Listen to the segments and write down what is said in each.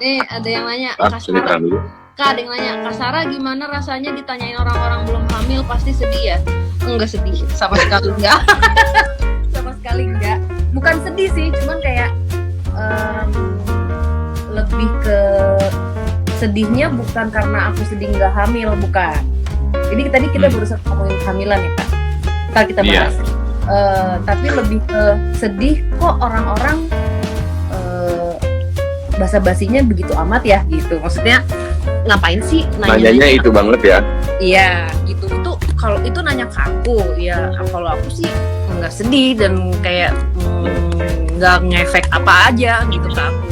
Nih ada yang nanya, Cerita dulu. Kak, ada yang nanya, Kak Sarah gimana rasanya ditanyain orang-orang belum hamil, pasti sedih ya? Enggak sedih, sama sekali enggak. Sama sekali enggak. Bukan sedih sih, cuman kayak lebih ke sedihnya bukan karena aku sedih nggak hamil, bukan. Jadi tadi kita berusaha ngomongin kehamilan ya Kak. Ntar kita bahas. Tapi lebih ke sedih kok orang-orang basa-basinya begitu amat ya gitu. Maksudnya ngapain sih nanyanya itu banget ya? Iya gitu. Itu kalau itu nanya ke aku ya, kalau aku sih nggak sedih dan kayak nggak ngefek apa aja gitu ke aku.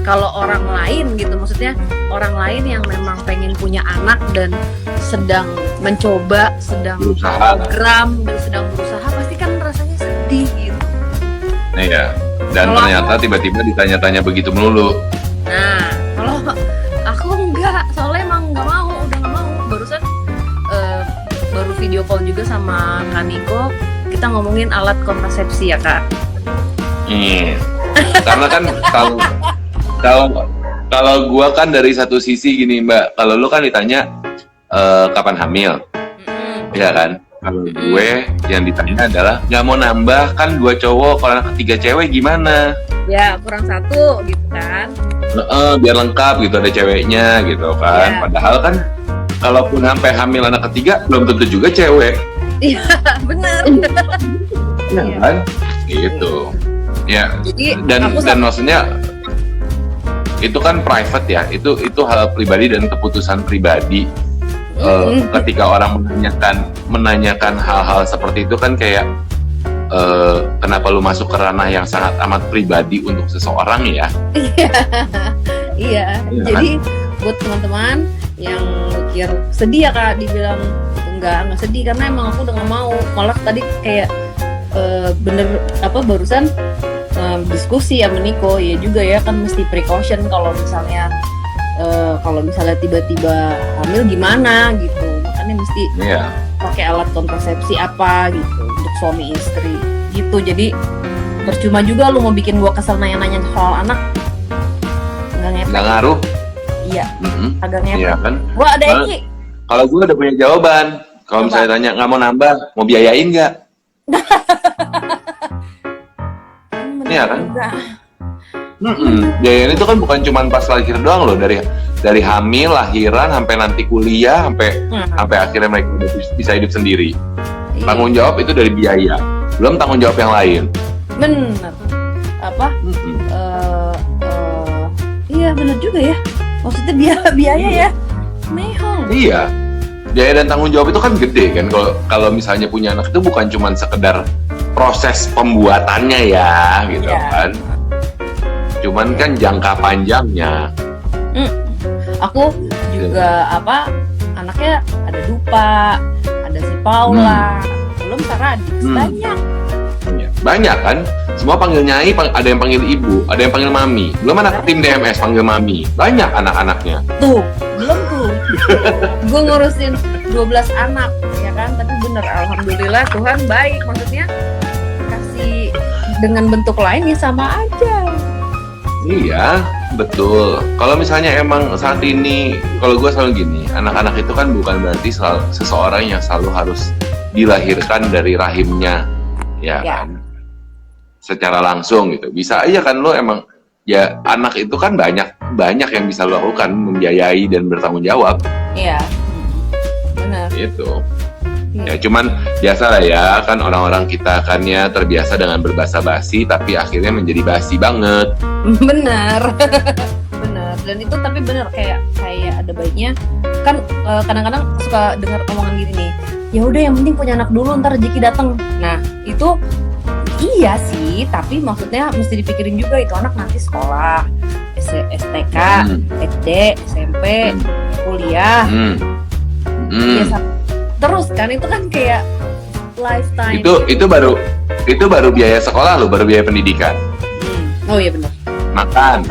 Kalau orang lain gitu, maksudnya orang lain yang memang pengen punya anak dan sedang mencoba, sedang program dan sedang berusaha, pasti kan rasanya sedih gitu. Iya. Dan kalau ternyata tiba-tiba ditanya-tanya begitu melulu. Nah, kalau aku enggak, soalnya emang nggak mau, udah nggak mau. Barusan baru video call juga sama Kak Niko, kita ngomongin alat kontrasepsi ya Kak. Karena kan kalau gua kan dari satu sisi gini Mbak, kalau lu kan ditanya kapan hamil, ya kan? Kalau gue yang ditanya adalah nggak mau nambah kan 2 cowok, kalau anak 3 cewek gimana? Ya kurang 1 gitu kan? Biar lengkap gitu, ada ceweknya gitu kan. Padahal kan kalaupun sampai hamil anak ketiga belum tentu juga cewek. Iya benar. Ya kan? Gitu. Ya. Jadi, dan maksudnya itu kan private ya, itu hal pribadi dan keputusan pribadi. Ketika orang menanyakan hal-hal seperti itu kan kayak kenapa lu masuk ke ranah yang sangat amat pribadi untuk seseorang ya? Iya. Jadi buat teman-teman yang mikir sedih ya Kak, dibilang enggak sedih karena emang aku udah nggak mau. Malah tadi kayak barusan diskusi sama Niko ya juga ya kan, mesti precaution kalau misalnya tiba-tiba hamil gimana gitu, makanya mesti pakai alat kontrasepsi apa gitu untuk suami istri gitu. Jadi percuma juga lu mau bikin gua kesel nanya-nanya soal anak, nggak ngaruh. Iya, agak ngepek. Iya kan? Gua ada Eki. Kalau gua udah punya jawaban. Kalau misalnya tanya nggak mau nambah, mau biayain nggak? Iya kan? Biayain itu kan bukan cuma pas lahir doang loh, dari hamil, lahiran, sampai nanti kuliah, sampai akhirnya mereka bisa hidup sendiri. Tanggung jawab itu dari biaya, belum tanggung jawab yang lain. Bener. Apa? Iya bener juga ya. Maksudnya biaya ya. Mehong. Iya. Biaya dan tanggung jawab itu kan gede kan. Kalau misalnya punya anak itu bukan cuma sekedar proses pembuatannya ya, gitu kan. Cuman kan jangka panjangnya. Aku juga anaknya ada Dupa, ada si Paula, belum Saradix, banyak kan. Semua panggil nyai, ada yang panggil ibu, ada yang panggil mami. Belum anak tim DMS panggil mami. Banyak anak-anaknya. Tuh, belum tuh. Gue ngurusin 12 anak, ya kan? Tapi bener, alhamdulillah Tuhan baik. Maksudnya kasih dengan bentuk lain ya sama aja. Iya, betul. Kalau misalnya emang saat ini, kalau gue selalu gini, anak-anak itu kan bukan berarti seseorang yang selalu harus dilahirkan dari rahimnya, ya kan? Secara langsung gitu. Bisa aja kan lo emang, ya anak itu kan banyak yang bisa lo lakukan, membiayai dan bertanggung jawab. Iya, benar. Itu. Ya cuman biasa lah ya, kan orang-orang kita kan ya terbiasa dengan berbasa-basi, tapi akhirnya menjadi basi banget. Benar. Benar. Dan itu tapi benar kayak ada baiknya kan. Kadang-kadang suka dengar omongan gini nih, ya udah yang penting punya anak dulu, ntar rezeki datang. Nah itu iya sih, tapi maksudnya mesti dipikirin juga itu anak nanti sekolah, STK, SD, SMP, kuliah, terus kan itu kan kayak lifetime. Itu baru biaya sekolah lo, baru biaya pendidikan. Oh iya benar. Makan,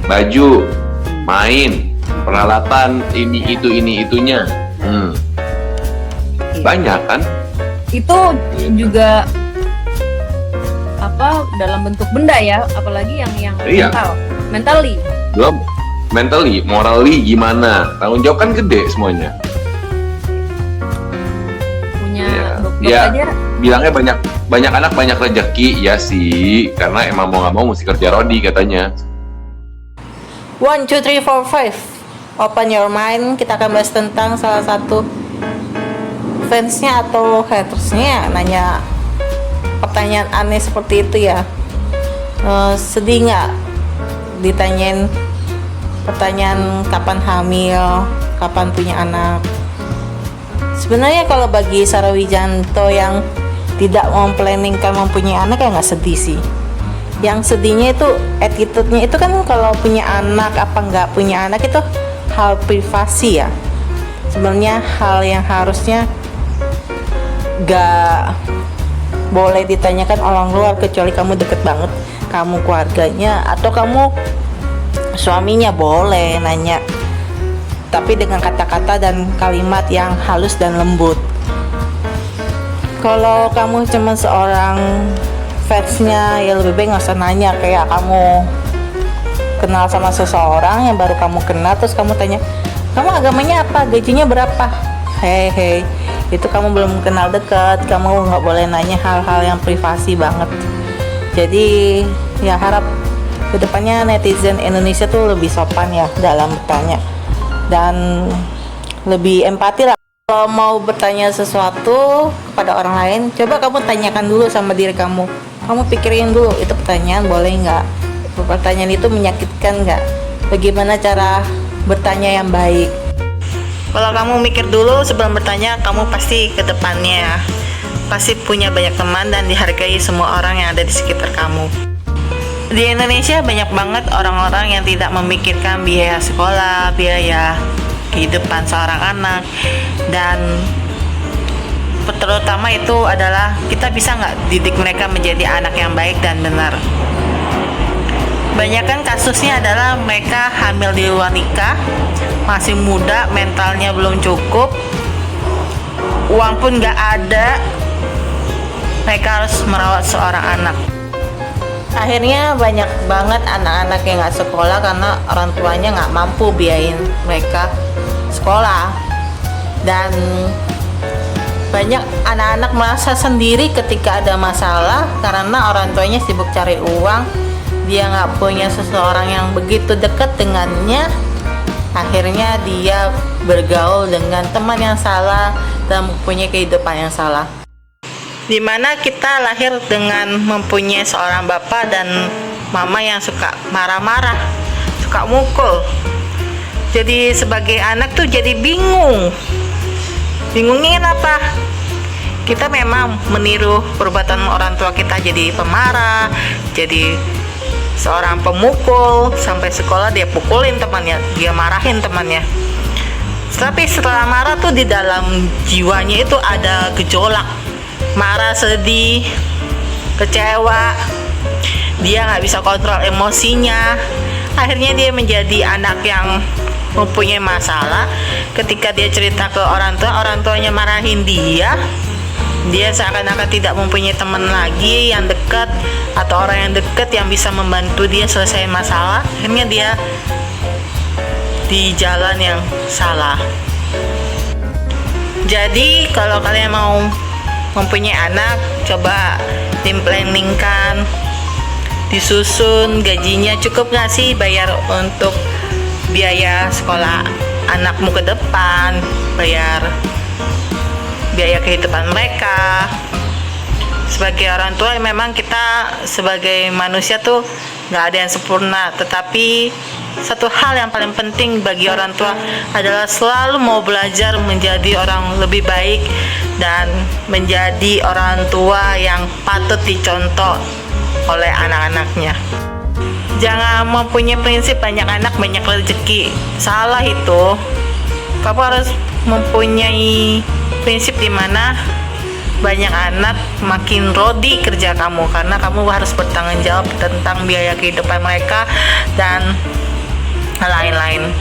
baju, main, peralatan ini itunya. Banyak kan? Itu juga dalam bentuk benda ya, apalagi yang mentally Belum mentally, morally gimana? Tanggung jawab kan gede semuanya. Punya Iya. dokter Ya, aja. bilangnya banyak anak banyak rezeki, ya sih, karena emang mau nggak mau mesti kerja rodi katanya. 1, 2, 3, 4, 5. Open your mind. Kita akan bahas tentang salah satu fansnya atau hatersnya nanya pertanyaan aneh seperti itu ya. Sedih nggak ditanyain pertanyaan kapan hamil, kapan punya anak? Sebenarnya kalau bagi Sarah Wijanto yang tidak memplanningkan mempunyai anak ya nggak sedih sih. Yang sedihnya itu attitude-nya itu kan, kalau punya anak apa nggak punya anak itu hal privasi ya. Sebenarnya hal yang harusnya nggak boleh ditanyakan orang luar, kecuali kamu deket banget, kamu keluarganya atau kamu suaminya boleh nanya, tapi dengan kata-kata dan kalimat yang halus dan lembut. Kalau kamu cuma seorang fansnya, ya lebih baik nggak usah nanya. Kayak kamu kenal sama seseorang yang baru kamu kenal, terus kamu tanya, kamu agamanya apa, gajinya berapa? Hei, itu kamu belum kenal dekat, kamu nggak boleh nanya hal-hal yang privasi banget. Jadi ya harap kedepannya netizen Indonesia tuh lebih sopan ya dalam bertanya dan lebih empati lah. Kalau mau bertanya sesuatu kepada orang lain, coba kamu tanyakan dulu sama diri kamu. Kamu pikirin dulu, itu pertanyaan boleh nggak? Pertanyaan itu menyakitkan nggak? Bagaimana cara bertanya yang baik? Kalau kamu mikir dulu sebelum bertanya, kamu pasti ke depannya pasti punya banyak teman dan dihargai semua orang yang ada di sekitar kamu. Di Indonesia banyak banget orang-orang yang tidak memikirkan biaya sekolah, biaya kehidupan seorang anak, dan terutama itu adalah kita bisa nggak didik mereka menjadi anak yang baik dan benar. Banyak kan kasusnya adalah mereka hamil di luar nikah, masih muda, mentalnya belum cukup, uang pun nggak ada, mereka harus merawat seorang anak. Akhirnya banyak banget anak-anak yang nggak sekolah karena orang tuanya nggak mampu biayain mereka sekolah, dan banyak anak-anak merasa sendiri ketika ada masalah karena orang tuanya sibuk cari uang, dia nggak punya seseorang yang begitu dekat dengannya. Akhirnya dia bergaul dengan teman yang salah dan mempunyai kehidupan yang salah. Dimana kita lahir dengan mempunyai seorang bapak dan mama yang suka marah-marah, suka mukul. Jadi sebagai anak tuh jadi bingung. Bingungnya kenapa? Kita memang meniru perbuatan orang tua kita, jadi pemarah, jadi seorang pemukul, sampai sekolah dia pukulin temannya, dia marahin temannya. Tapi setelah marah tuh di dalam jiwanya itu ada gejolak, marah, sedih, kecewa, dia nggak bisa kontrol emosinya. Akhirnya dia menjadi anak yang mempunyai masalah. Ketika dia cerita ke orang tuanya marahin dia seakan-akan tidak mempunyai teman lagi yang dekat atau orang yang dekat yang bisa membantu dia selesai masalah. Akhirnya dia di jalan yang salah. Jadi kalau kalian mau mempunyai anak, coba dimplanningkan, disusun gajinya cukup nggak sih bayar untuk biaya sekolah anakmu ke depan, bayar biaya kehidupan mereka. Sebagai orang tua memang kita sebagai manusia tuh nggak ada yang sempurna, tetapi satu hal yang paling penting bagi orang tua adalah selalu mau belajar menjadi orang lebih baik dan menjadi orang tua yang patut dicontoh oleh anak-anaknya. Jangan mempunyai prinsip banyak anak banyak rezeki. Salah itu. Kamu harus mempunyai prinsip di mana banyak anak makin rodi kerja kamu, karena kamu harus bertanggung jawab tentang biaya kehidupan mereka dan lain-lain.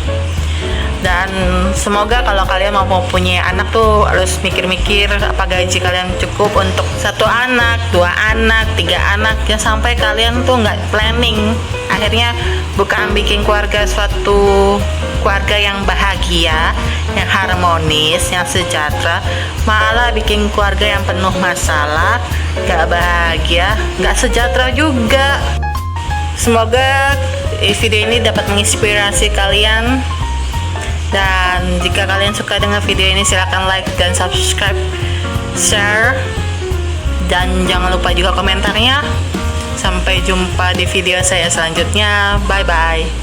Dan semoga kalau kalian mau punya anak tuh harus mikir-mikir apa gaji kalian cukup untuk 1 anak, 2 anak, 3 anak, ya sampai kalian tuh nggak planning. Akhirnya bukan bikin keluarga suatu keluarga yang bahagia, yang harmonis, yang sejahtera, malah bikin keluarga yang penuh masalah, nggak bahagia, nggak sejahtera juga. Semoga video ini dapat menginspirasi kalian. Dan jika kalian suka dengan video ini, silahkan like dan subscribe, share, dan jangan lupa juga komentarnya. Sampai jumpa di video saya selanjutnya. Bye bye.